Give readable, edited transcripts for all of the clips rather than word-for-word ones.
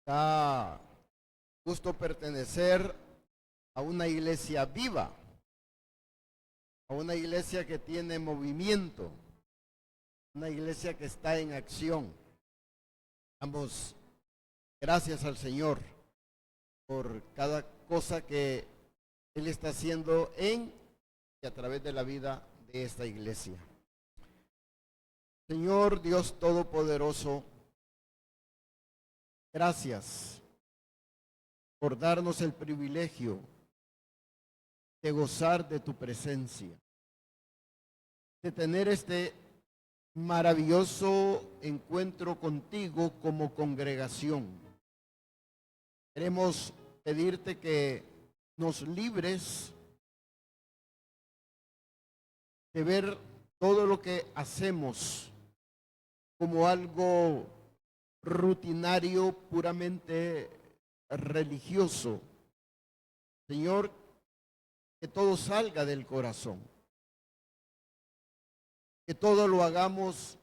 Da gusto pertenecer a una iglesia viva, a una iglesia que tiene movimiento, una iglesia que está en acción. Damos gracias al Señor por cada cosa que Él está haciendo en y a través de la vida de esta iglesia. Señor Dios Todopoderoso, gracias por darnos el privilegio de gozar de tu presencia, de tener este maravilloso encuentro contigo como congregación. Queremos pedirte que nos libres de ver todo lo que hacemos como algo rutinario, puramente religioso. Señor, que todo salga del corazón, que todo lo hagamos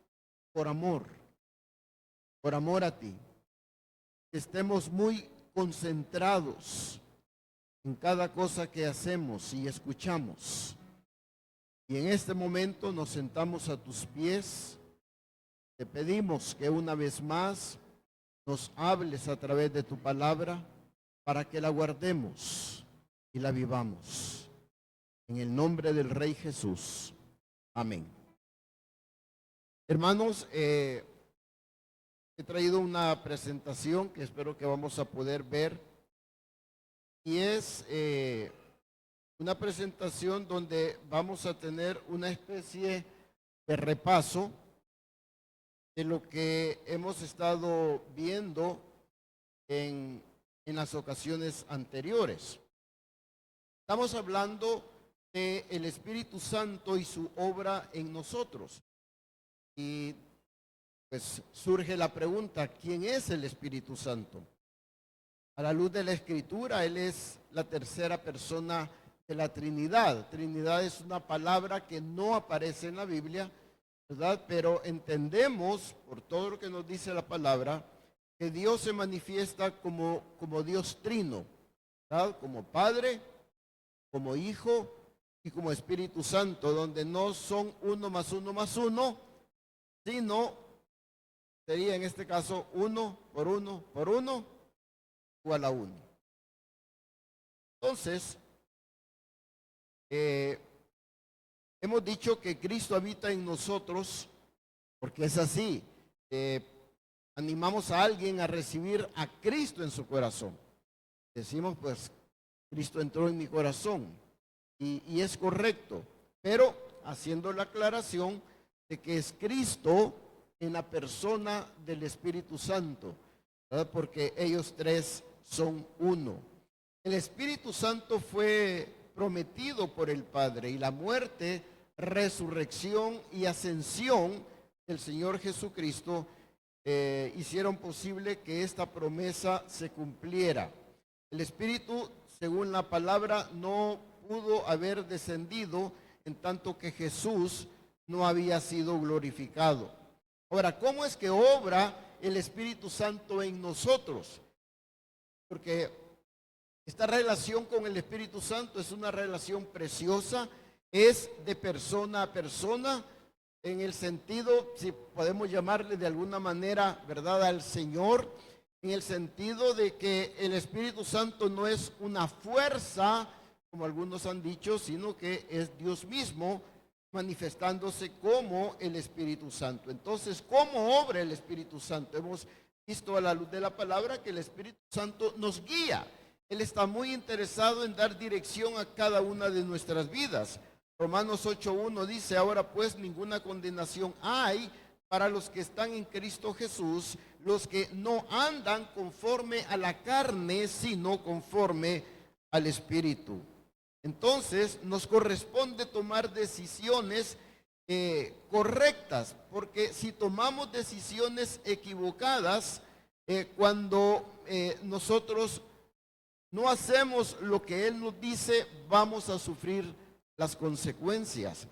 por amor a ti, que estemos muy concentrados en cada cosa que hacemos y escuchamos. Y en este momento nos sentamos a tus pies. Te pedimos que una vez más nos hables a través de tu palabra para que la guardemos y la vivamos. En el nombre del Rey Jesús. Amén. Hermanos, he traído una presentación que espero que vamos a poder ver. Y es una presentación donde vamos a tener una especie de repaso de lo que hemos estado viendo en las ocasiones anteriores. Estamos hablando del Espíritu Santo y su obra en nosotros. Y pues surge la pregunta, ¿quién es el Espíritu Santo? A la luz de la Escritura, Él es la tercera persona de la Trinidad. Trinidad es una palabra que no aparece en la Biblia, ¿verdad? Pero entendemos, por todo lo que nos dice la palabra, que Dios se manifiesta como Dios trino, ¿verdad? Como Padre, como Hijo y como Espíritu Santo, donde no son uno más uno, sino sería en este caso uno por uno igual a uno. Entonces, hemos dicho que Cristo habita en nosotros, porque es así. Animamos a alguien a recibir a Cristo en su corazón. Decimos, pues, Cristo entró en mi corazón. Y es correcto, pero haciendo la aclaración de que es Cristo en la persona del Espíritu Santo, ¿verdad? Porque ellos tres son uno. El Espíritu Santo fue prometido por el Padre, y la muerte, resurrección y ascensión del Señor Jesucristo hicieron posible que esta promesa se cumpliera. El Espíritu, según la palabra, no pudo haber descendido en tanto que Jesús no había sido glorificado. Ahora, ¿cómo es que obra el Espíritu Santo en nosotros? Porque esta relación con el Espíritu Santo es una relación preciosa, es de persona a persona, en el sentido, si podemos llamarle de alguna manera, ¿verdad?, al Señor, en el sentido de que el Espíritu Santo no es una fuerza, como algunos han dicho, sino que es Dios mismo manifestándose como el Espíritu Santo. Entonces, ¿cómo obra el Espíritu Santo? Hemos visto a la luz de la palabra que el Espíritu Santo nos guía. Él está muy interesado en dar dirección a cada una de nuestras vidas. Romanos 8:1 dice, ahora pues ninguna condenación hay para los que están en Cristo Jesús, los que no andan conforme a la carne, sino conforme al Espíritu. Entonces nos corresponde tomar decisiones correctas, porque si tomamos decisiones equivocadas, cuando nosotros no hacemos lo que Él nos dice, vamos a sufrir las consecuencias.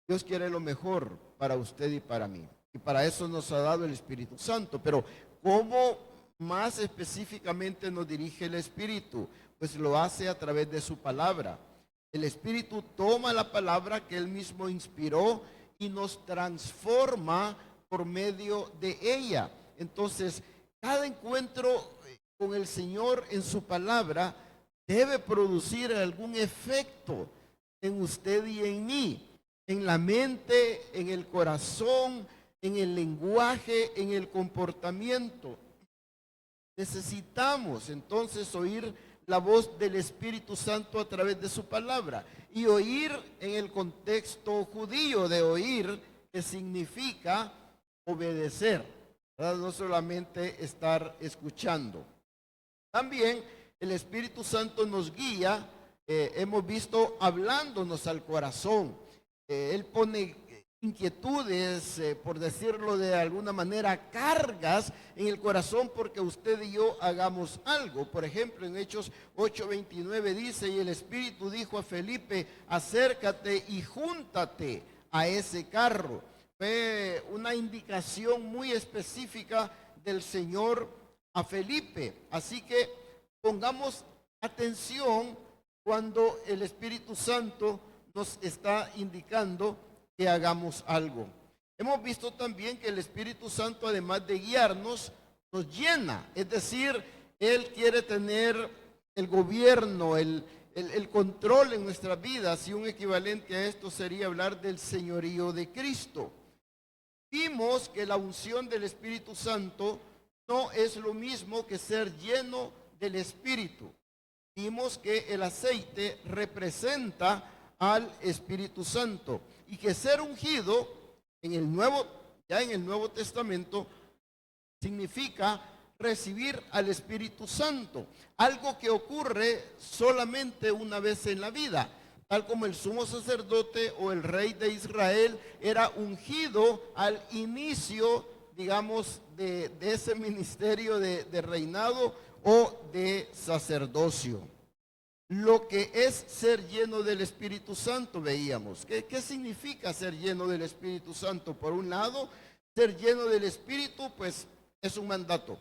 Dios quiere lo mejor para usted y para mí. y para eso nos ha dado el Espíritu Santo. Pero ¿cómo más específicamente nos dirige el Espíritu? Pues lo hace a través de su palabra. El Espíritu toma la palabra que Él mismo inspiró y nos transforma por medio de ella. Entonces, cada encuentro con el Señor en su palabra debe producir algún efecto en usted y en mí, en la mente, en el corazón, en el lenguaje, en el comportamiento. Necesitamos entonces oír la voz del Espíritu Santo a través de su palabra. Y oír en el contexto judío de oír, que significa obedecer, ¿verdad? No solamente estar escuchando. También el Espíritu Santo nos guía, hemos visto, hablándonos al corazón. Él pone inquietudes, por decirlo de alguna manera, cargas en el corazón porque usted y yo hagamos algo. Por ejemplo, en Hechos 8:29 dice, y el Espíritu dijo a Felipe, acércate y júntate a ese carro. Fue una indicación muy específica del Señor a Felipe. Así que pongamos atención cuando el Espíritu Santo nos está indicando que hagamos algo. Hemos visto también que el Espíritu Santo, además de guiarnos, nos llena. Es decir, Él quiere tener el gobierno, el control en nuestras vidas, y un equivalente a esto sería hablar del señorío de Cristo. Vimos que la unción del Espíritu Santo no es lo mismo que ser lleno del Espíritu. Vimos que el aceite representa al Espíritu Santo y que ser ungido en el Nuevo Testamento significa recibir al Espíritu Santo, algo que ocurre solamente una vez en la vida, tal como el sumo sacerdote o el rey de Israel era ungido al inicio, digamos, de ese ministerio de reinado o de sacerdocio. Lo que es ser lleno del Espíritu Santo, veíamos. ¿Qué significa ser lleno del Espíritu Santo? Por un lado, ser lleno del Espíritu, pues es un mandato.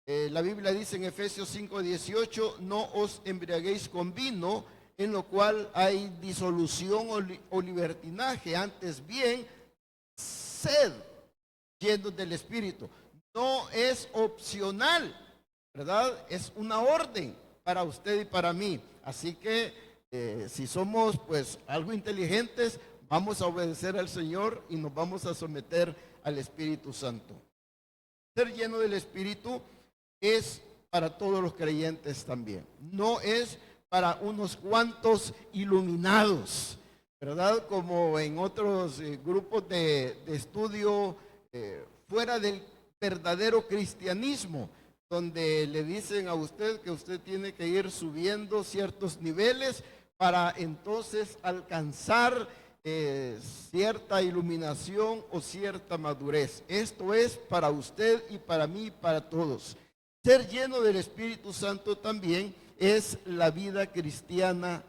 La Biblia dice en Efesios 5:18, no os embriaguéis con vino, en lo cual hay disolución o libertinaje, antes bien, sed llenos del Espíritu. No es opcional, ¿verdad? Es una orden para usted y para mí. Así que si somos pues algo inteligentes, vamos a obedecer al Señor y nos vamos a someter al Espíritu Santo. Ser lleno del Espíritu es para todos los creyentes también. No es para unos cuantos iluminados, ¿verdad? Como en otros grupos de estudio fuera del verdadero cristianismo, donde le dicen a usted que usted tiene que ir subiendo ciertos niveles para entonces alcanzar cierta iluminación o cierta madurez. Esto es para usted y para mí y para todos. Ser lleno del Espíritu Santo también es la vida cristiana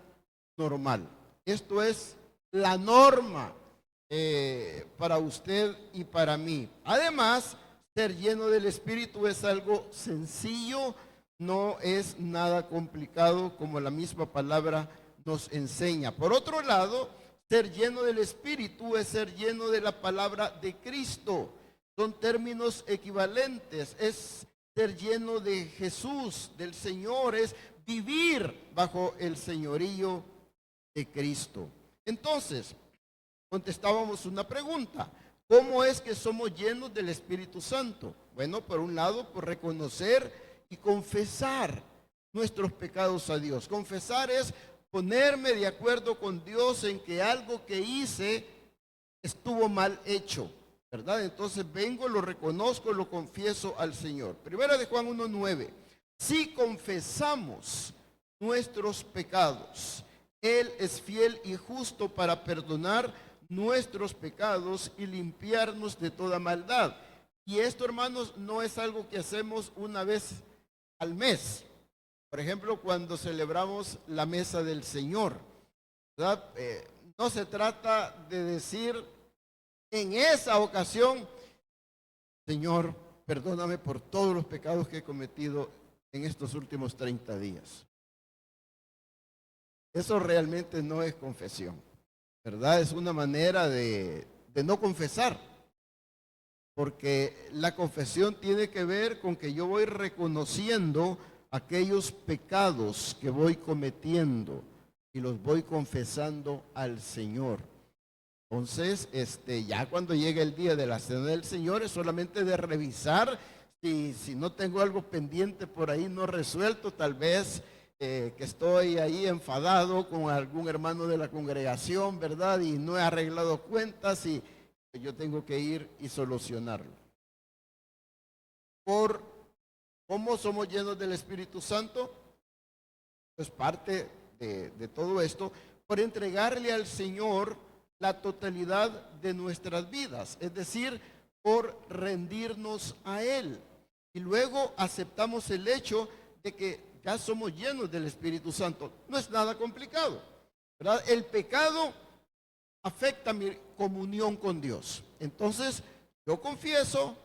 normal. Esto es la norma para usted y para mí. Además, ser lleno del Espíritu es algo sencillo, no es nada complicado como la misma palabra nos enseña. Por otro lado, ser lleno del Espíritu es ser lleno de la palabra de Cristo. Son términos equivalentes. Es ser lleno de Jesús, del Señor, es vivir bajo el señorío de Cristo. Entonces, contestábamos una pregunta. ¿Cómo es que somos llenos del Espíritu Santo? Bueno, por un lado, por reconocer y confesar nuestros pecados a Dios. Confesar es ponerme de acuerdo con Dios en que algo que hice estuvo mal hecho, ¿verdad? Entonces vengo, lo reconozco, lo confieso al Señor. Primera de Juan 1:9. Si confesamos nuestros pecados, Él es fiel y justo para perdonar nuestros pecados y limpiarnos de toda maldad. Y esto, hermanos, no es algo que hacemos una vez al mes. Por ejemplo, cuando celebramos la mesa del Señor, ¿verdad? No se trata de decir en esa ocasión, Señor, perdóname por todos los pecados que he cometido en estos últimos 30 días. Eso realmente no es confesión, ¿verdad? Es una manera de no confesar, porque la confesión tiene que ver con que yo voy reconociendo aquellos pecados que voy cometiendo y los voy confesando al Señor. Entonces, ya cuando llegue el día de la cena del Señor, es solamente de revisar si no tengo algo pendiente por ahí no resuelto, tal vez que estoy ahí enfadado con algún hermano de la congregación, ¿verdad? Y no he arreglado cuentas y yo tengo que ir y solucionarlo. Por cómo somos llenos del Espíritu Santo, pues parte de todo esto, por entregarle al Señor la totalidad de nuestras vidas, es decir, por rendirnos a Él. Y luego aceptamos el hecho de que ya somos llenos del Espíritu Santo. No es nada complicado, ¿verdad? El pecado afecta mi comunión con Dios. Entonces, yo confieso,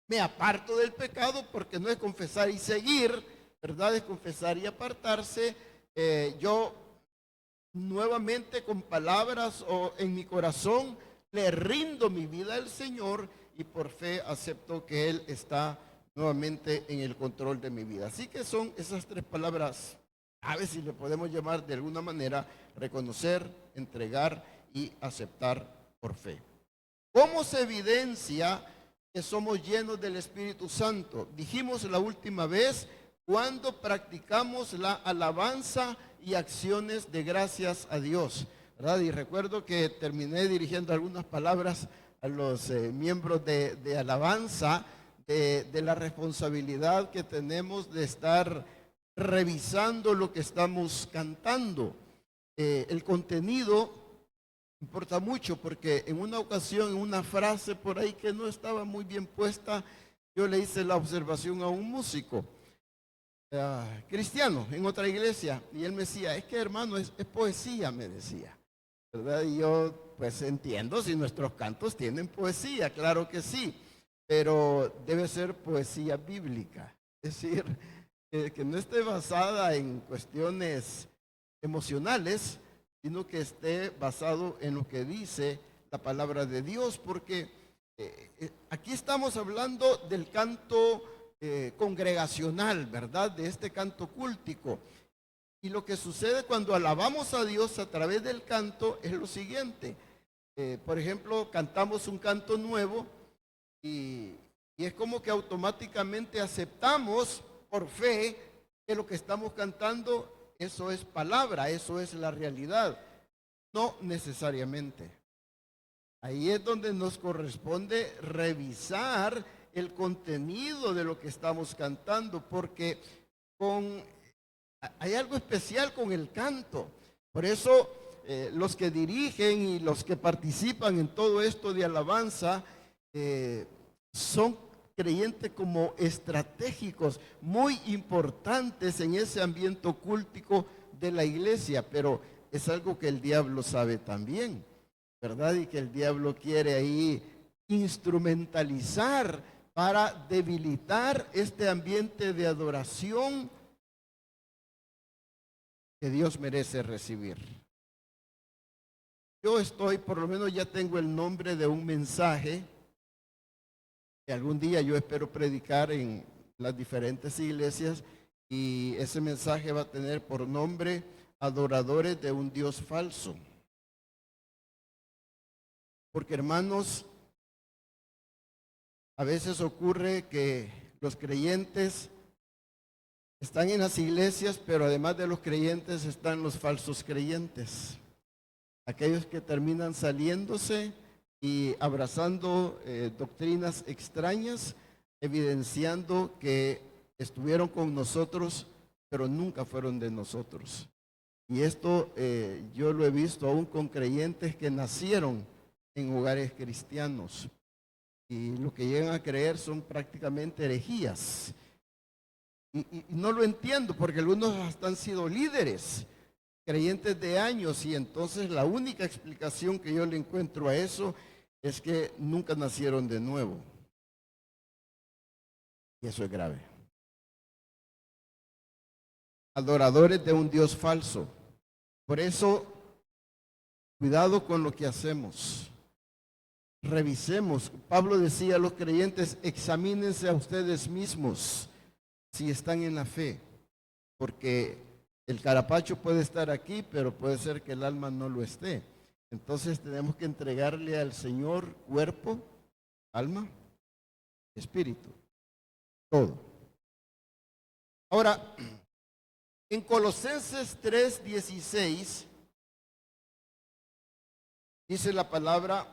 me aparto del pecado, porque no es confesar y seguir, ¿verdad? Es confesar y apartarse. Yo nuevamente con palabras o en mi corazón le rindo mi vida al Señor y por fe acepto que Él está nuevamente en el control de mi vida. Así que son esas tres palabras, a ver si le podemos llamar de alguna manera: reconocer, entregar y aceptar por fe. ¿Cómo se evidencia que somos llenos del Espíritu Santo? Dijimos la última vez, cuando practicamos la alabanza y acciones de gracias a Dios, ¿verdad? Y recuerdo que terminé dirigiendo algunas palabras a los miembros de alabanza de la responsabilidad que tenemos de estar revisando lo que estamos cantando. El contenido importa mucho, porque en una ocasión, en una frase por ahí que no estaba muy bien puesta, yo le hice la observación a un músico cristiano en otra iglesia, y él me decía: es que, hermano, es poesía, me decía, ¿verdad? Y yo pues entiendo, si nuestros cantos tienen poesía, claro que sí, pero debe ser poesía bíblica, es decir, que no esté basada en cuestiones emocionales, sino que esté basado en lo que dice la palabra de Dios, porque aquí estamos hablando del canto congregacional, ¿verdad? De este canto cúltico. Y lo que sucede cuando alabamos a Dios a través del canto es lo siguiente. Por ejemplo, cantamos un canto nuevo y es como que automáticamente aceptamos por fe que lo que estamos cantando, eso es palabra, eso es la realidad. No necesariamente. Ahí es donde nos corresponde revisar el contenido de lo que estamos cantando, porque hay algo especial con el canto. Por eso los que dirigen y los que participan en todo esto de alabanza son creyentes como estratégicos, muy importantes en ese ambiente cultico de la iglesia, pero es algo que el diablo sabe también, ¿verdad? Y que el diablo quiere ahí instrumentalizar para debilitar este ambiente de adoración que Dios merece recibir. Yo por lo menos ya tengo el nombre de un mensaje que algún día yo espero predicar en las diferentes iglesias, y ese mensaje va a tener por nombre: adoradores de un Dios falso. Porque, hermanos, a veces ocurre que los creyentes están en las iglesias, pero además de los creyentes están los falsos creyentes. Aquellos que terminan saliéndose y abrazando doctrinas extrañas, evidenciando que estuvieron con nosotros, pero nunca fueron de nosotros. Y esto yo lo he visto aún con creyentes que nacieron en hogares cristianos, y lo que llegan a creer son prácticamente herejías. Y no lo entiendo, porque algunos hasta han sido líderes, creyentes de años, y entonces la única explicación que yo le encuentro a eso es que nunca nacieron de nuevo. Y eso es grave. Adoradores de un Dios falso. Por eso, cuidado con lo que hacemos. Revisemos. Pablo decía a los creyentes, examínense a ustedes mismos si están en la fe. Porque el carapacho puede estar aquí, pero puede ser que el alma no lo esté. Entonces tenemos que entregarle al Señor cuerpo, alma, espíritu, todo. Ahora, en Colosenses 3:16 dice la palabra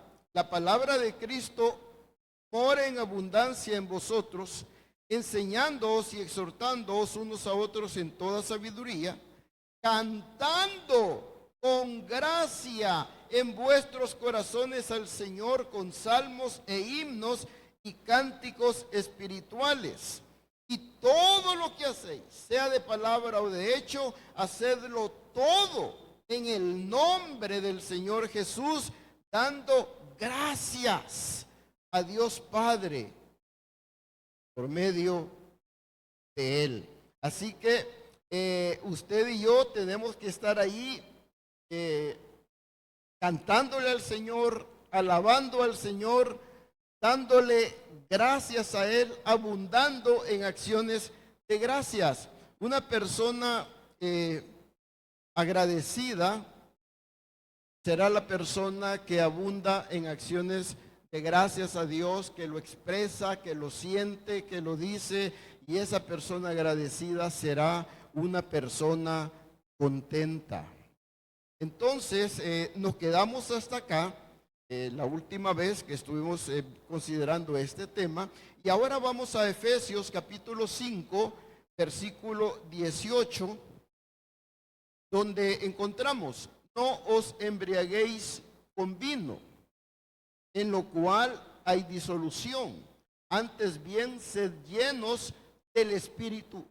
de Cristo mora en abundancia en vosotros, enseñándoos y exhortándoos unos a otros en toda sabiduría, cantando con gracia en vuestros corazones al Señor con salmos e himnos y cánticos espirituales. Y todo lo que hacéis, sea de palabra o de hecho, hacedlo todo en el nombre del Señor Jesús, dando gracias a Dios Padre por medio de Él. Así que usted y yo tenemos que estar ahí cantándole al Señor, alabando al Señor, dándole gracias a Él, abundando en acciones de gracias. Una persona agradecida será la persona que abunda en acciones de gracias a Dios, que lo expresa, que lo siente, que lo dice, y esa persona agradecida será una persona contenta. Entonces, nos quedamos hasta acá. La última vez que estuvimos considerando este tema, y ahora vamos a Efesios capítulo 5, versículo 18, donde encontramos: no os embriaguéis con vino, en lo cual hay disolución, antes bien sed llenos del Espíritu,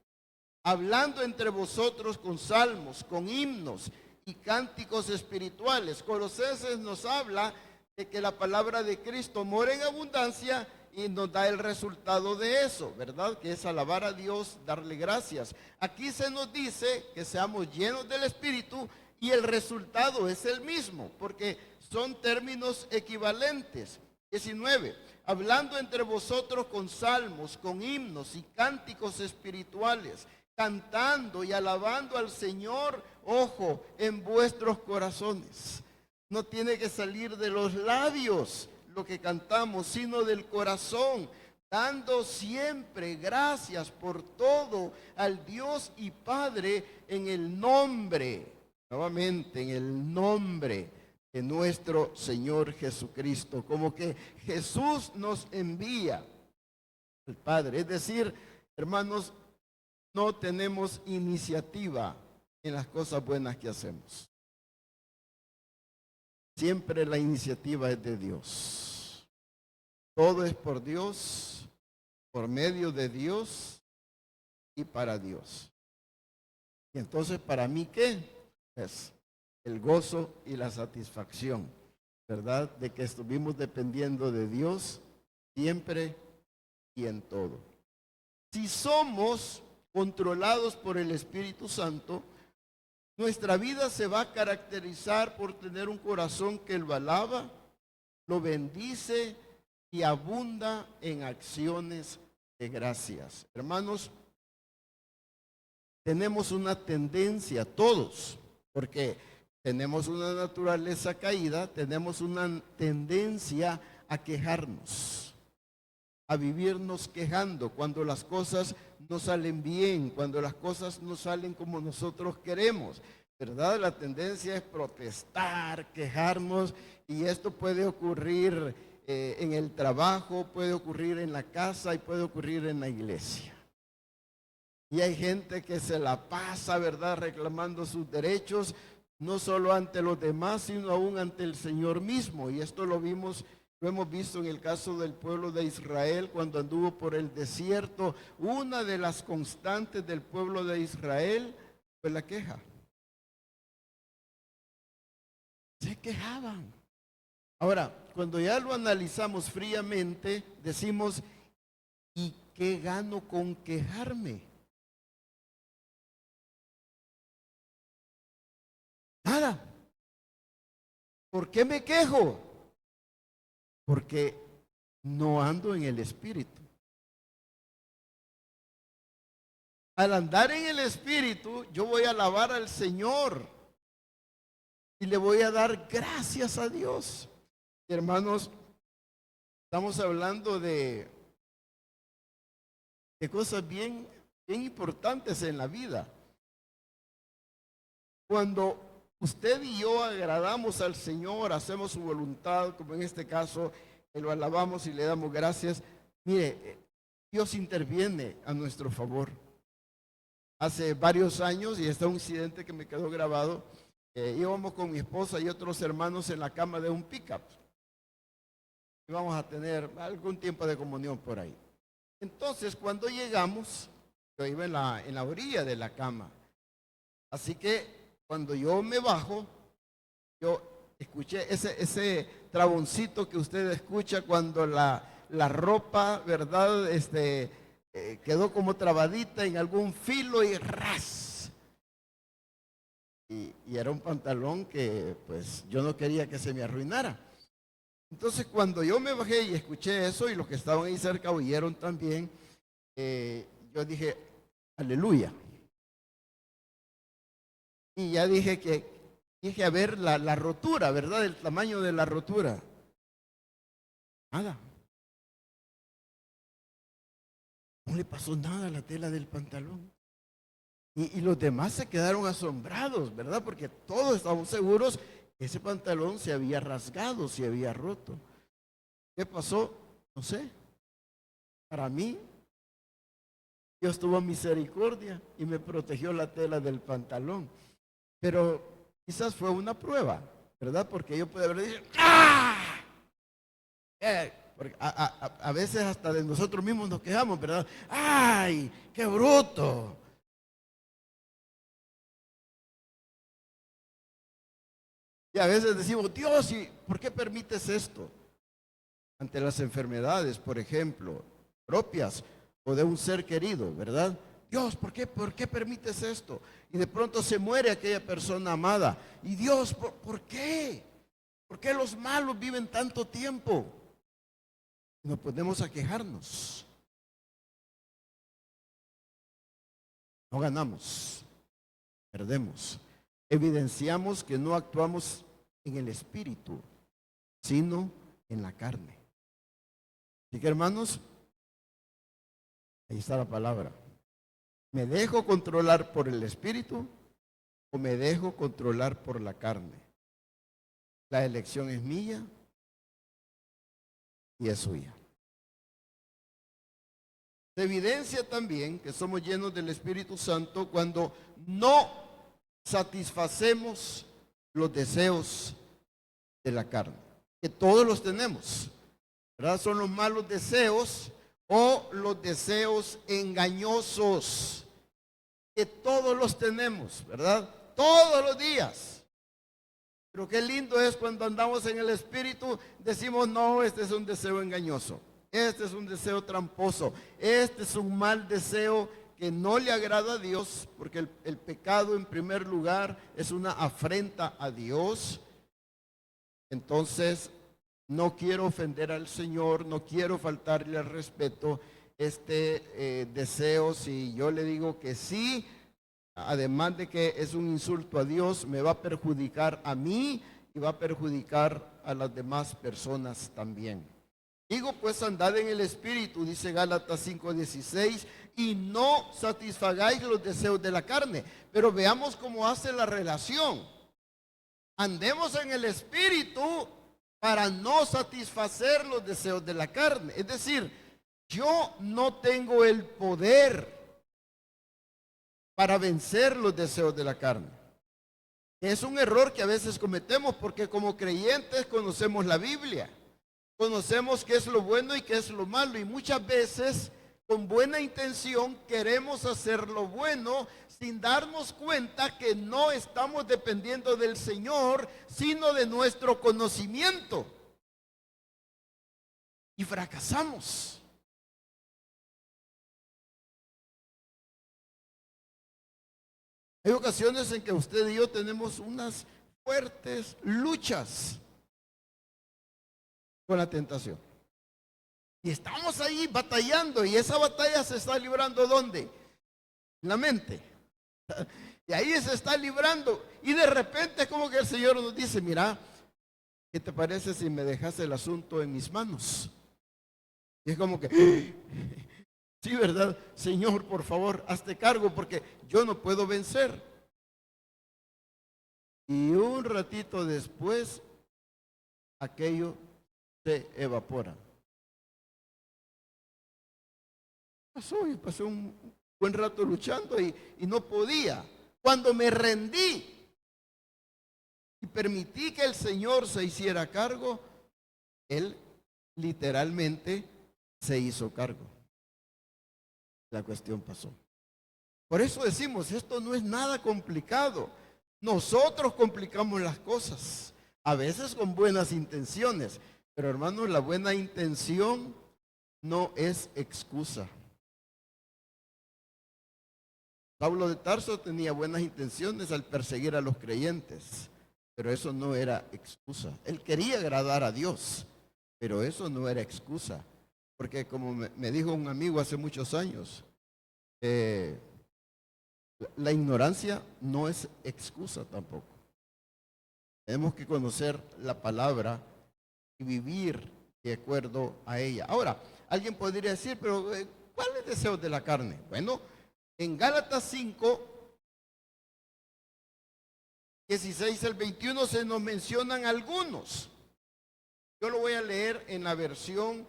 hablando entre vosotros con salmos, con himnos y cánticos espirituales. Colosenses nos habla de que la palabra de Cristo mora en abundancia y nos da el resultado de eso, ¿verdad? Que es alabar a Dios, darle gracias. Aquí se nos dice que seamos llenos del Espíritu y el resultado es el mismo, porque son términos equivalentes. 19, hablando entre vosotros con salmos, con himnos y cánticos espirituales, cantando y alabando al Señor, ojo, en vuestros corazones. No tiene que salir de los labios lo que cantamos, sino del corazón, dando siempre gracias por todo al Dios y Padre en el nombre, nuevamente en el nombre de nuestro Señor Jesucristo. Como que Jesús nos envía al Padre. Es decir, hermanos, no tenemos iniciativa en las cosas buenas que hacemos. Siempre la iniciativa es de Dios. Todo es por Dios, por medio de Dios y para Dios. Y entonces, ¿para mí qué? Es el gozo y la satisfacción, ¿verdad? De que estuvimos dependiendo de Dios siempre y en todo. Si somos controlados por el Espíritu Santo, nuestra vida se va a caracterizar por tener un corazón que lo alaba, lo bendice y abunda en acciones de gracias. Hermanos, tenemos una tendencia, todos, porque tenemos una naturaleza caída, tenemos una tendencia a quejarnos, a vivirnos quejando cuando las cosas no salen bien, cuando las cosas no salen como nosotros queremos, ¿verdad? La tendencia es protestar, quejarnos, y esto puede ocurrir en el trabajo, puede ocurrir en la casa y puede ocurrir en la iglesia. Y hay gente que se la pasa, ¿verdad?, reclamando sus derechos, no solo ante los demás, sino aún ante el Señor mismo. Y esto lo hemos visto en el caso del pueblo de Israel cuando anduvo por el desierto. Una de las constantes del pueblo de Israel fue la queja. Se quejaban. Ahora, cuando ya lo analizamos fríamente, decimos, ¿y ¿qué gano con quejarme? Nada. ¿Por qué me quejo? Porque no ando en el Espíritu. Al andar en el Espíritu, yo voy a alabar al Señor y le voy a dar gracias a Dios. Hermanos, estamos hablando de cosas bien importantes en la vida. Cuando usted y yo agradamos al Señor, hacemos su voluntad, como en este caso, lo alabamos y le damos gracias. Mire, Dios interviene a nuestro favor. Hace varios años, y está un incidente que me quedó grabado, íbamos con mi esposa y otros hermanos en la cama de un pickup. Íbamos a tener algún tiempo de comunión por ahí. Entonces, cuando llegamos, yo iba en la orilla de la cama. Así que cuando yo me bajo, yo escuché ese traboncito que usted escucha cuando la ropa, ¿verdad? Quedó como trabadita en algún filo y ras. Y era un pantalón que pues yo no quería que se me arruinara. Entonces cuando yo me bajé y escuché eso y los que estaban ahí cerca oyeron también, yo dije, aleluya. Y ya dije a ver la rotura, ¿verdad? El tamaño de la rotura. Nada. No le pasó nada a la tela del pantalón. Y los demás se quedaron asombrados, ¿verdad? Porque todos estábamos seguros que ese pantalón se había rasgado, se había roto. ¿Qué pasó? No sé. Para mí, Dios tuvo misericordia y me protegió la tela del pantalón. Pero quizás fue una prueba, ¿verdad? Porque yo puedo haber dicho, ¡ah! Porque a veces hasta de nosotros mismos nos quejamos, ¿verdad? ¡Ay, qué bruto! Y a veces decimos, Dios, ¿y por qué permites esto? Ante las enfermedades, por ejemplo, propias o de un ser querido, ¿verdad? Dios, ¿por qué permites esto? Y de pronto se muere aquella persona amada. Y Dios, ¿por qué? ¿Por qué los malos viven tanto tiempo? Y nos ponemos a quejarnos. No ganamos, perdemos. Evidenciamos que no actuamos en el espíritu, sino en la carne. Así que hermanos, ahí está la palabra. ¿Me dejo controlar por el espíritu o me dejo controlar por la carne? La elección es mía y es suya. Se evidencia también que somos llenos del Espíritu Santo cuando no satisfacemos los deseos de la carne, que todos los tenemos, ¿verdad? Son los malos deseos o los deseos engañosos, que todos los tenemos, ¿verdad? Todos los días. Pero qué lindo es cuando andamos en el Espíritu, decimos, no, este es un deseo engañoso, este es un deseo tramposo, este es un mal deseo que no le agrada a Dios, porque el pecado en primer lugar es una afrenta a Dios. Entonces, no quiero ofender al Señor, no quiero faltarle al respeto. Deseo, si yo le digo que sí, además de que es un insulto a Dios, me va a perjudicar a mí y va a perjudicar a las demás personas también. Digo pues, andad en el Espíritu, dice Gálatas 5:16, y no satisfagáis los deseos de la carne. Pero veamos cómo hace la relación. Andemos en el Espíritu para no satisfacer los deseos de la carne. Es decir, yo no tengo el poder para vencer los deseos de la carne. Es un error que a veces cometemos porque como creyentes conocemos la Biblia. Conocemos qué es lo bueno y qué es lo malo, y muchas veces con buena intención queremos hacer lo bueno sin darnos cuenta que no estamos dependiendo del Señor, sino de nuestro conocimiento. Y fracasamos. Hay ocasiones en que usted y yo tenemos unas fuertes luchas con la tentación. Y estamos ahí batallando, y esa batalla se está librando ¿dónde? En la mente. Y ahí se está librando. Y de repente es como que el Señor nos dice, mira, ¿qué te parece si me dejas el asunto en mis manos? Y es como que, sí, ¿verdad? Señor, por favor, hazte cargo porque yo no puedo vencer. Y un ratito después, aquello se evapora. Pasé un buen rato luchando y no podía. Cuando me rendí y permití que el Señor se hiciera cargo, Él literalmente se hizo cargo. La cuestión pasó. Por eso decimos, esto no es nada complicado. Nosotros complicamos las cosas, a veces con buenas intenciones, pero hermanos, la buena intención no es excusa. Pablo de Tarso tenía buenas intenciones al perseguir a los creyentes, pero eso no era excusa. Él quería agradar a Dios, pero eso no era excusa. Porque como me dijo un amigo hace muchos años, la ignorancia no es excusa tampoco. Tenemos que conocer la palabra y vivir de acuerdo a ella. Ahora, alguien podría decir, pero ¿cuáles deseos de la carne? Bueno, en Gálatas 5, 16 al 21 se nos mencionan algunos. Yo lo voy a leer en la versión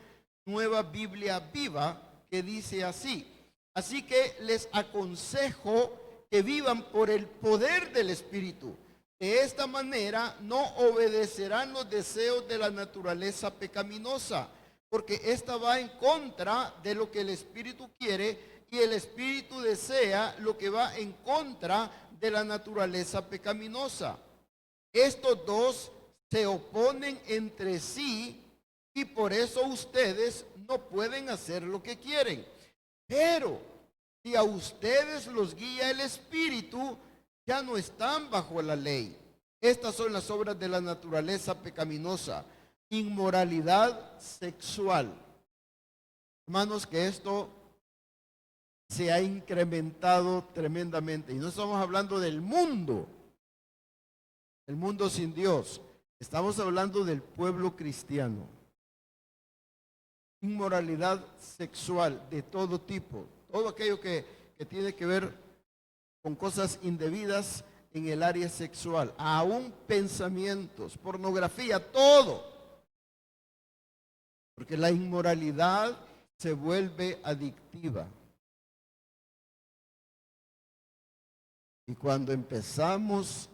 Nueva Biblia Viva, que dice así. Así que les aconsejo que vivan por el poder del Espíritu. De esta manera no obedecerán los deseos de la naturaleza pecaminosa, porque esta va en contra de lo que el Espíritu quiere, y el Espíritu desea lo que va en contra de la naturaleza pecaminosa. Estos dos se oponen entre sí y por eso ustedes no pueden hacer lo que quieren. Pero si a ustedes los guía el Espíritu, ya no están bajo la ley. Estas son las obras de la naturaleza pecaminosa: inmoralidad sexual. Hermanos, que esto se ha incrementado tremendamente. Y no estamos hablando del mundo, el mundo sin Dios. Estamos hablando del pueblo cristiano. Inmoralidad sexual de todo tipo. Todo aquello que tiene que ver con cosas indebidas en el área sexual. Aún pensamientos, pornografía, todo. Porque la inmoralidad se vuelve adictiva. Y cuando empezamos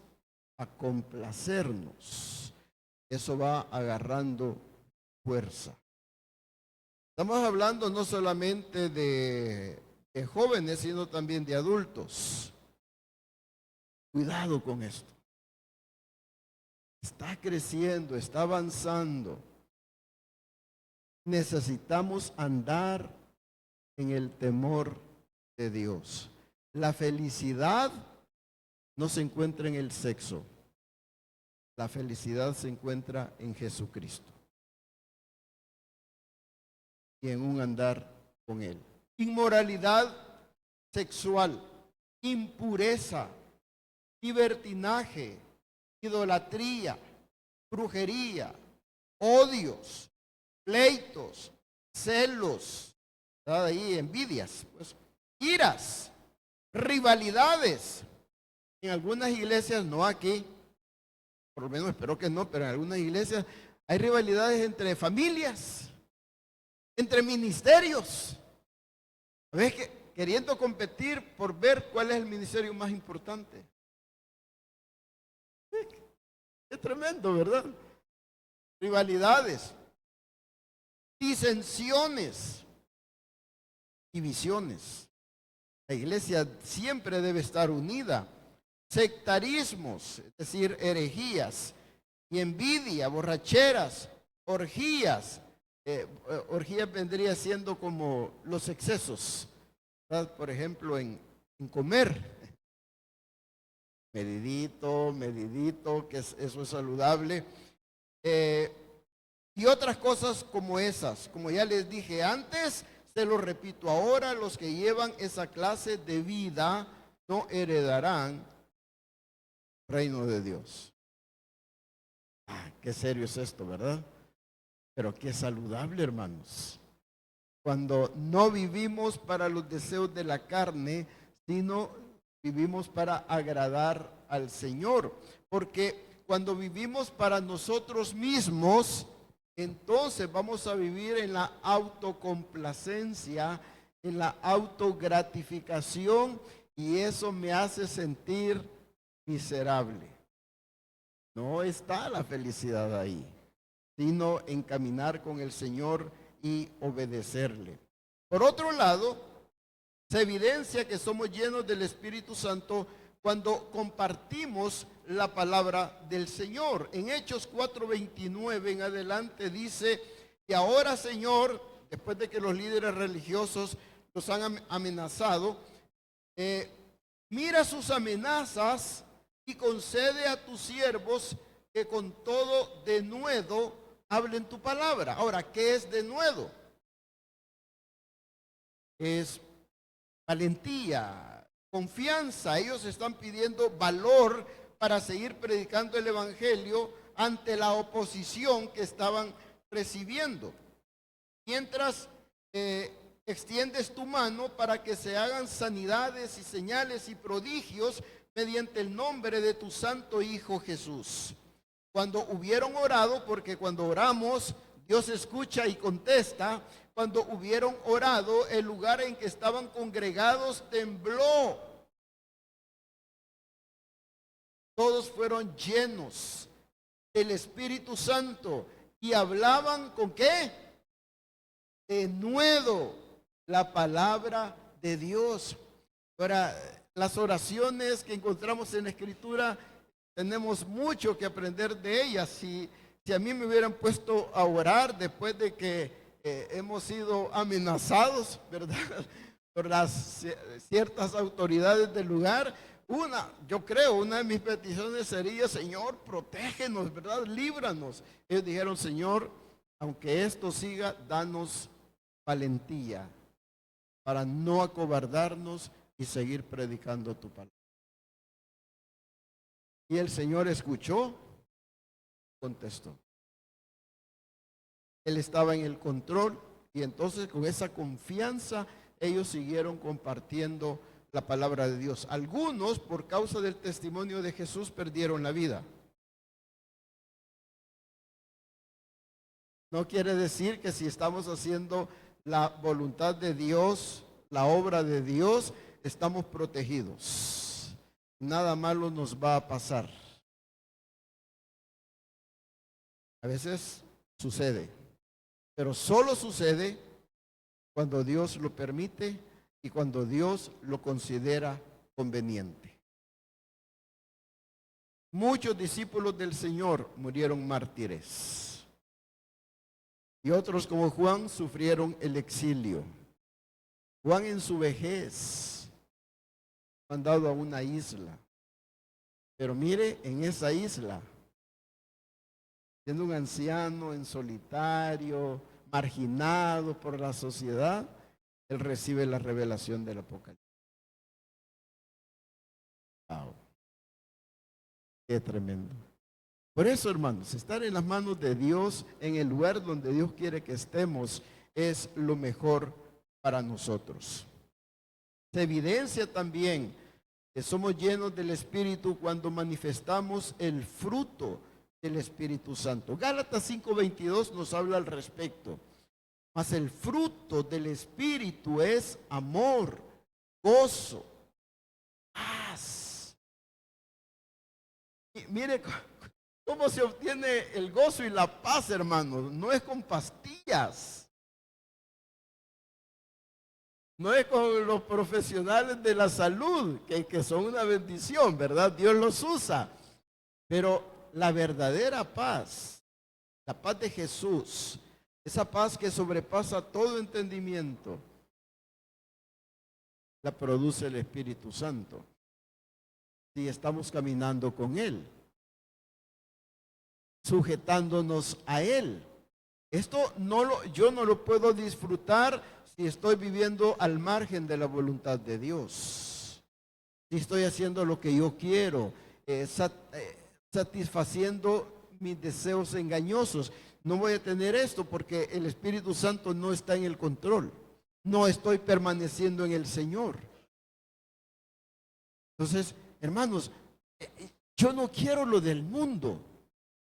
a complacernos, eso va agarrando fuerza. Estamos hablando no solamente de jóvenes, sino también de adultos. Cuidado con esto. Está creciendo, está avanzando. Necesitamos andar en el temor de Dios. La felicidad no se encuentra en el sexo. La felicidad se encuentra en Jesucristo y en un andar con Él. Inmoralidad sexual, impureza, libertinaje, idolatría, brujería, odios, pleitos, celos, ¿verdad? Ahí envidias, pues, iras, rivalidades. En algunas iglesias, no aquí, por lo menos espero que no, pero en algunas iglesias hay rivalidades entre familias, entre ministerios. A veces queriendo competir por ver cuál es el ministerio más importante. Es tremendo, ¿verdad? Rivalidades, disensiones, divisiones. La iglesia siempre debe estar unida. Sectarismos, es decir, herejías, y envidia, borracheras, orgías. Orgías vendría siendo como los excesos, ¿verdad? Por ejemplo, en comer. medidito, que eso es saludable. Y otras cosas como esas, como ya les dije antes, se lo repito ahora, los que llevan esa clase de vida no heredarán el reino de Dios. Qué serio es esto, ¿verdad? Pero qué saludable, hermanos. Cuando no vivimos para los deseos de la carne, sino vivimos para agradar al Señor. Porque cuando vivimos para nosotros mismos, entonces vamos a vivir en la autocomplacencia, en la autogratificación, y eso me hace sentir miserable. No está la felicidad ahí, sino en caminar con el Señor y obedecerle. Por otro lado, se evidencia que somos llenos del Espíritu Santo cuando compartimos la palabra del Señor. En Hechos 4:29 en adelante dice: y ahora, Señor, después de que los líderes religiosos los han amenazado, mira sus amenazas y concede a tus siervos que con todo denuedo hablen tu palabra. Ahora, ¿qué es denuedo? Es valentía, confianza. Ellos están pidiendo valor para seguir predicando el evangelio ante la oposición que estaban recibiendo. Mientras extiendes tu mano para que se hagan sanidades y señales y prodigios mediante el nombre de tu santo Hijo Jesús. Cuando hubieron orado, porque cuando oramos, Dios escucha y contesta. Cuando hubieron orado, el lugar en que estaban congregados tembló. Todos fueron llenos del Espíritu Santo y hablaban ¿con qué? Denuedo la palabra de Dios. Ahora, las oraciones que encontramos en la Escritura, tenemos mucho que aprender de ellas. Si a mí me hubieran puesto a orar después de que hemos sido amenazados, ¿verdad?, por las ciertas autoridades del lugar, yo creo, una de mis peticiones sería: Señor, protégenos, ¿verdad?, líbranos. Ellos dijeron: Señor, aunque esto siga, danos valentía para no acobardarnos y seguir predicando tu palabra. Y el Señor escuchó, contestó. Él estaba en el control, y entonces con esa confianza ellos siguieron compartiendo la palabra de Dios. Algunos, por causa del testimonio de Jesús, perdieron la vida. No quiere decir que si estamos haciendo la voluntad de Dios, la obra de Dios, estamos protegidos. Nada malo nos va a pasar. A veces sucede, pero solo sucede cuando Dios lo permite y cuando Dios lo considera conveniente. Muchos discípulos del Señor murieron mártires, y otros, como Juan, sufrieron el exilio. Juan, en su vejez, mandado a una isla, pero mire, en esa isla, siendo un anciano en solitario, marginado por la sociedad, él recibe la revelación del Apocalipsis. Wow. Qué tremendo. Por eso, hermanos, estar en las manos de Dios, en el lugar donde Dios quiere que estemos, es lo mejor para nosotros. Se evidencia también que somos llenos del Espíritu cuando manifestamos el fruto del Espíritu Santo. Gálatas 5:22 nos habla al respecto. Mas el fruto del Espíritu es amor, gozo, paz. Mire cómo se obtiene el gozo y la paz, hermanos. No es con pastillas. No es con los profesionales de la salud, que son una bendición, ¿verdad? Dios los usa. Pero la verdadera paz, la paz de Jesús, esa paz que sobrepasa todo entendimiento, la produce el Espíritu Santo. si estamos caminando con Él, sujetándonos a Él. Esto yo no lo puedo disfrutar si estoy viviendo al margen de la voluntad de Dios. Si estoy haciendo lo que yo quiero, satisfaciendo mis deseos engañosos. No voy a tener esto porque el Espíritu Santo no está en el control. No estoy permaneciendo en el Señor. Entonces, hermanos, yo no quiero lo del mundo.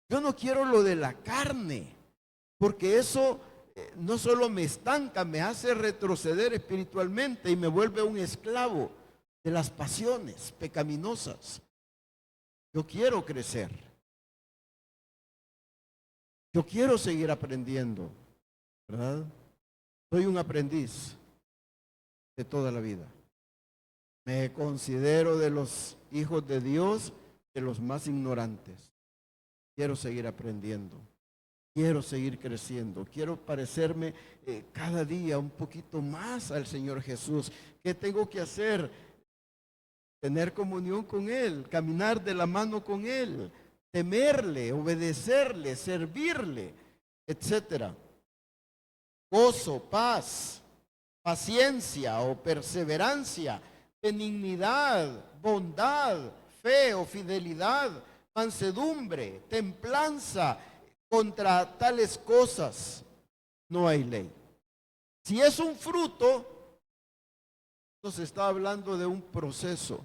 Yo no quiero lo de la carne, porque eso no solo me estanca, me hace retroceder espiritualmente y me vuelve un esclavo de las pasiones pecaminosas. Yo quiero crecer. Yo quiero seguir aprendiendo, ¿verdad? Soy un aprendiz de toda la vida. Me considero de los hijos de Dios, de los más ignorantes. Quiero seguir aprendiendo. Quiero seguir creciendo. Quiero parecerme cada día un poquito más al Señor Jesús. ¿Qué tengo que hacer? Tener comunión con Él, caminar de la mano con Él, temerle, obedecerle, servirle, etcétera. Gozo, paz, paciencia o perseverancia, benignidad, bondad, fe o fidelidad, mansedumbre, templanza. Contra tales cosas no hay ley. Si es un fruto, nos está hablando de un proceso.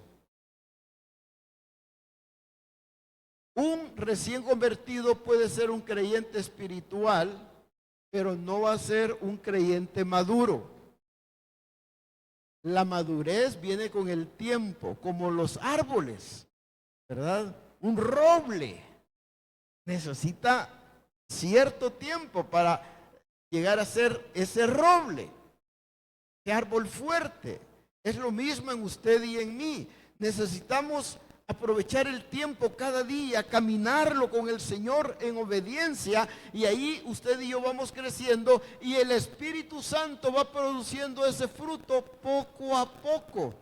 Un recién convertido puede ser un creyente espiritual, pero no va a ser un creyente maduro. La madurez viene con el tiempo, como los árboles, ¿verdad? Un roble necesita cierto tiempo para llegar a ser ese roble, ese árbol fuerte. Es lo mismo en usted y en mí. Necesitamos aprovechar el tiempo cada día, caminarlo con el Señor en obediencia, y ahí usted y yo vamos creciendo y el Espíritu Santo va produciendo ese fruto poco a poco.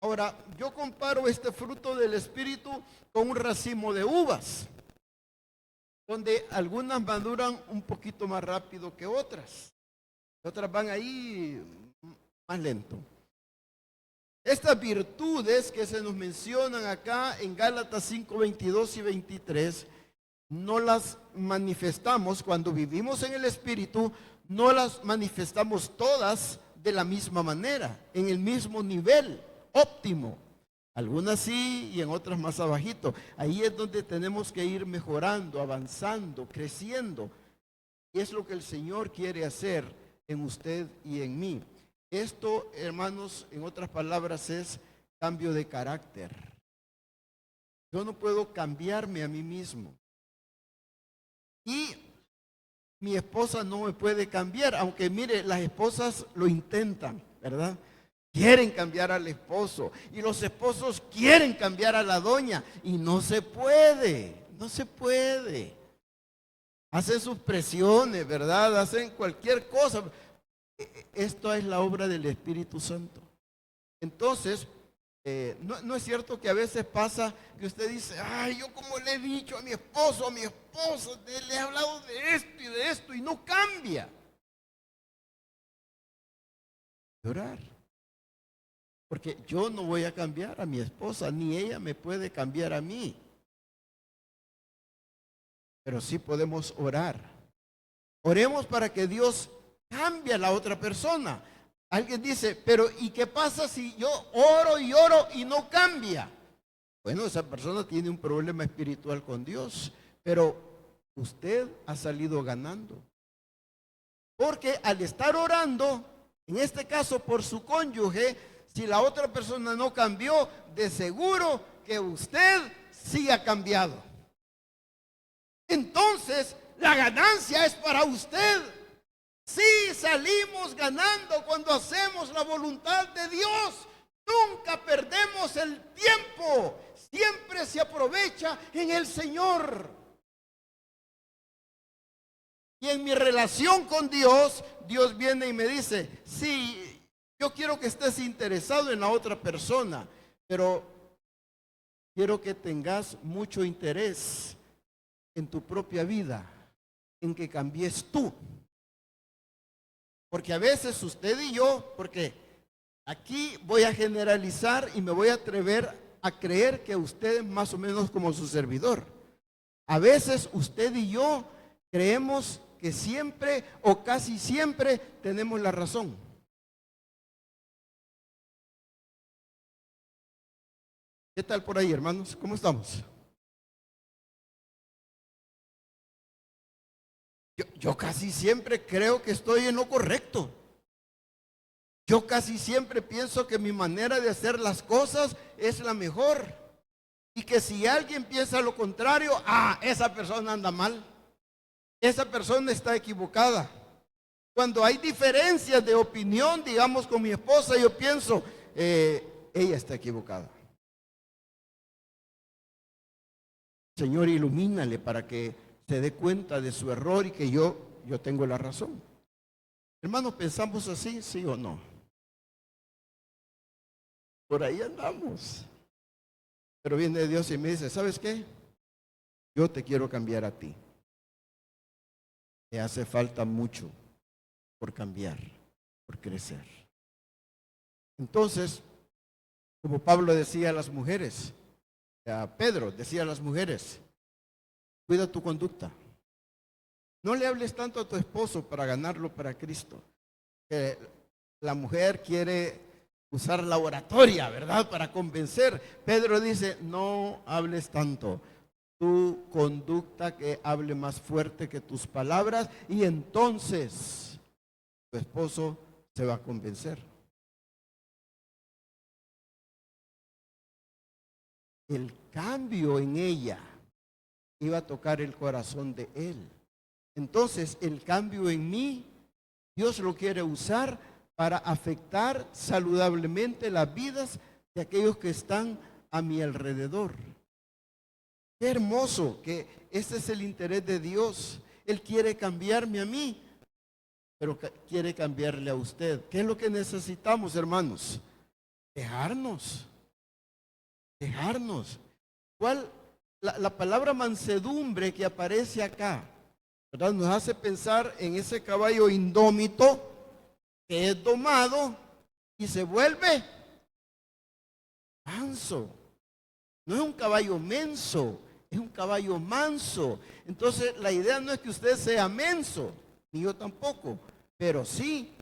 Ahora, yo comparo este fruto del Espíritu con un racimo de uvas, donde algunas maduran un poquito más rápido que otras. Otras van ahí más lento. Estas virtudes que se nos mencionan acá en Gálatas 5, 22 y 23, no las manifestamos cuando vivimos en el Espíritu, no las manifestamos todas de la misma manera, en el mismo nivel óptimo. Algunas sí y en otras más abajito. Ahí es donde tenemos que ir mejorando, avanzando, creciendo. Y es lo que el Señor quiere hacer en usted y en mí. Esto, hermanos, en otras palabras, es cambio de carácter. Yo no puedo cambiarme a mí mismo. Y mi esposa no me puede cambiar, aunque mire, las esposas lo intentan, ¿verdad? Quieren cambiar al esposo y los esposos quieren cambiar a la doña y no se puede, no se puede. Hacen sus presiones, ¿verdad? Hacen cualquier cosa. Esto es la obra del Espíritu Santo. Entonces, no es cierto que a veces pasa que usted dice, ay, yo como le he dicho a mi esposo, a mi esposa, le he hablado de esto y no cambia. Llorar. Porque yo no voy a cambiar a mi esposa, ni ella me puede cambiar a mí. Pero sí podemos orar. Oremos para que Dios cambie a la otra persona. Alguien dice, pero ¿y qué pasa si yo oro y no cambia? Bueno, esa persona tiene un problema espiritual con Dios, pero usted ha salido ganando. Porque al estar orando, en este caso por su cónyuge, si la otra persona no cambió, de seguro que usted sí ha cambiado. Entonces, la ganancia es para usted. Sí, salimos ganando cuando hacemos la voluntad de Dios. Nunca perdemos el tiempo. Siempre se aprovecha en el Señor. Y en mi relación con Dios, Dios viene y me dice, sí, yo quiero que estés interesado en la otra persona, pero quiero que tengas mucho interés en tu propia vida, en que cambies tú. Porque a veces usted y yo, porque aquí voy a generalizar y me voy a atrever a creer que usted es más o menos como su servidor. A veces usted y yo creemos que siempre o casi siempre tenemos la razón. ¿Qué tal por ahí, hermanos? ¿Cómo estamos? Yo casi siempre creo que estoy en lo correcto. Yo casi siempre pienso que mi manera de hacer las cosas es la mejor. Y que si alguien piensa lo contrario, esa persona anda mal. Esa persona está equivocada. Cuando hay diferencias de opinión, digamos con mi esposa, yo pienso, ella está equivocada. Señor, ilumínale para que se dé cuenta de su error y que yo tengo la razón. Hermanos, ¿pensamos así, sí o no? Por ahí andamos. Pero viene Dios y me dice, ¿sabes qué? Yo te quiero cambiar a ti. Me hace falta mucho por cambiar, por crecer. Entonces, como Pablo decía a las mujeres, a Pedro decía a las mujeres, cuida tu conducta. No le hables tanto a tu esposo para ganarlo para Cristo. La mujer quiere usar la oratoria, ¿verdad? Para convencer. Pedro dice, no hables tanto. Tu conducta que hable más fuerte que tus palabras y entonces tu esposo se va a convencer. El cambio en ella iba a tocar el corazón de él. Entonces, el cambio en mí, Dios lo quiere usar para afectar saludablemente las vidas de aquellos que están a mi alrededor. Qué hermoso que ese es el interés de Dios. Él quiere cambiarme a mí, pero quiere cambiarle a usted. ¿Qué es lo que necesitamos, hermanos? Dejarnos. ¿Cuál? La palabra mansedumbre que aparece acá, ¿verdad? Nos hace pensar en ese caballo indómito que es domado y se vuelve manso. No es un caballo menso, es un caballo manso. Entonces la idea no es que usted sea menso, ni yo tampoco, pero sí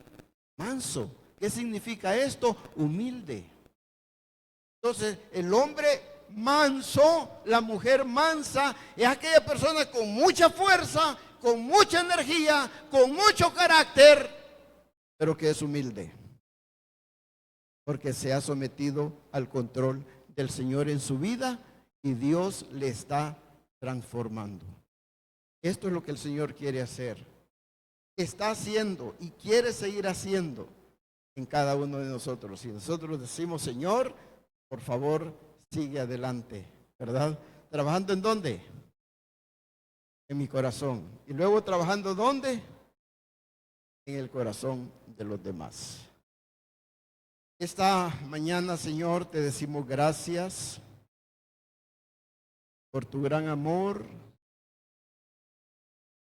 manso. ¿Qué significa esto? Humilde. Entonces el hombre manso, la mujer mansa, es aquella persona con mucha fuerza, con mucha energía, con mucho carácter, pero que es humilde, porque se ha sometido al control del Señor en su vida y Dios le está transformando. Esto es lo que el Señor quiere hacer. Está haciendo y quiere seguir haciendo en cada uno de nosotros. Y nosotros decimos, Señor, por favor, sigue adelante, ¿verdad? ¿Trabajando en dónde? En mi corazón. Y luego trabajando ¿dónde? En el corazón de los demás. Esta mañana, Señor, te decimos gracias por tu gran amor,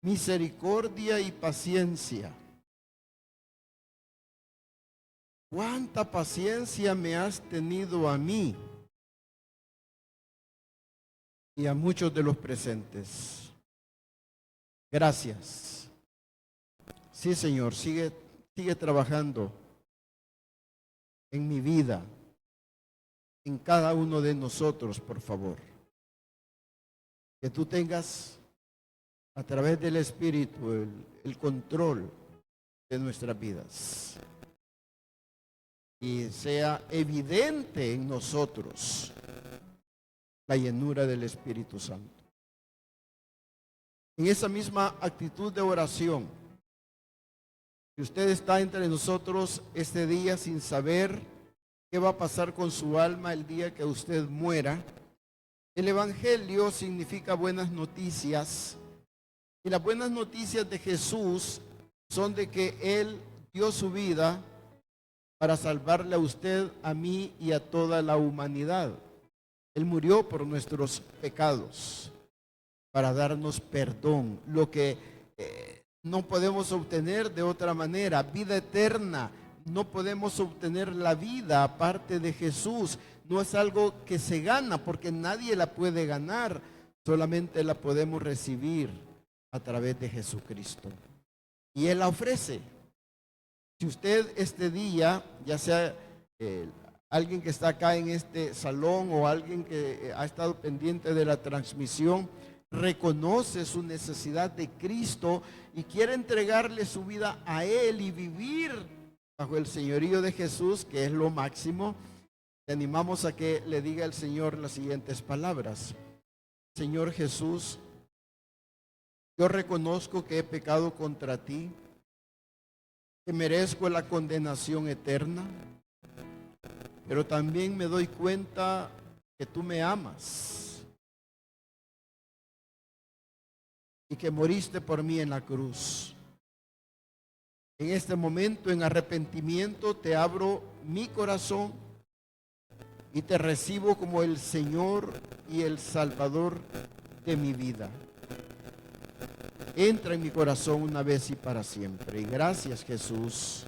misericordia y paciencia. ¿Cuánta paciencia me has tenido a mí y a muchos de los presentes? Gracias. Sí, Señor, sigue trabajando en mi vida, en cada uno de nosotros, por favor. Que tú tengas a través del Espíritu el control de nuestras vidas. Y sea evidente en nosotros la llenura del Espíritu Santo. En esa misma actitud de oración, si usted está entre nosotros este día sin saber qué va a pasar con su alma el día que usted muera, el Evangelio significa buenas noticias. Y las buenas noticias de Jesús son de que Él dio su vida para salvarle a usted, a mí y a toda la humanidad. Él murió por nuestros pecados para darnos perdón, lo que no podemos obtener de otra manera, vida eterna. No podemos obtener la vida aparte de Jesús. No es algo que se gana, porque nadie la puede ganar, solamente la podemos recibir a través de Jesucristo. Y Él la ofrece. Si usted este día, ya sea alguien que está acá en este salón o alguien que ha estado pendiente de la transmisión, reconoce su necesidad de Cristo y quiere entregarle su vida a Él y vivir bajo el señorío de Jesús, que es lo máximo, te animamos a que le diga al Señor las siguientes palabras. Señor Jesús, yo reconozco que he pecado contra ti, que merezco la condenación eterna, pero también me doy cuenta que tú me amas y que moriste por mí en la cruz. En este momento, en arrepentimiento, te abro mi corazón y te recibo como el Señor y el Salvador de mi vida. Entra en mi corazón una vez y para siempre. Y gracias, Jesús,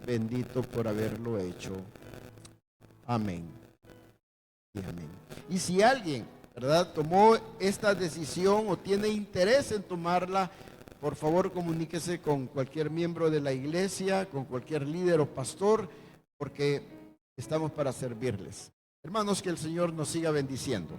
bendito por haberlo hecho. Amén. Y amén. Y si alguien, ¿verdad?, tomó esta decisión o tiene interés en tomarla, por favor comuníquese con cualquier miembro de la iglesia, con cualquier líder o pastor, porque estamos para servirles. Hermanos, que el Señor nos siga bendiciendo.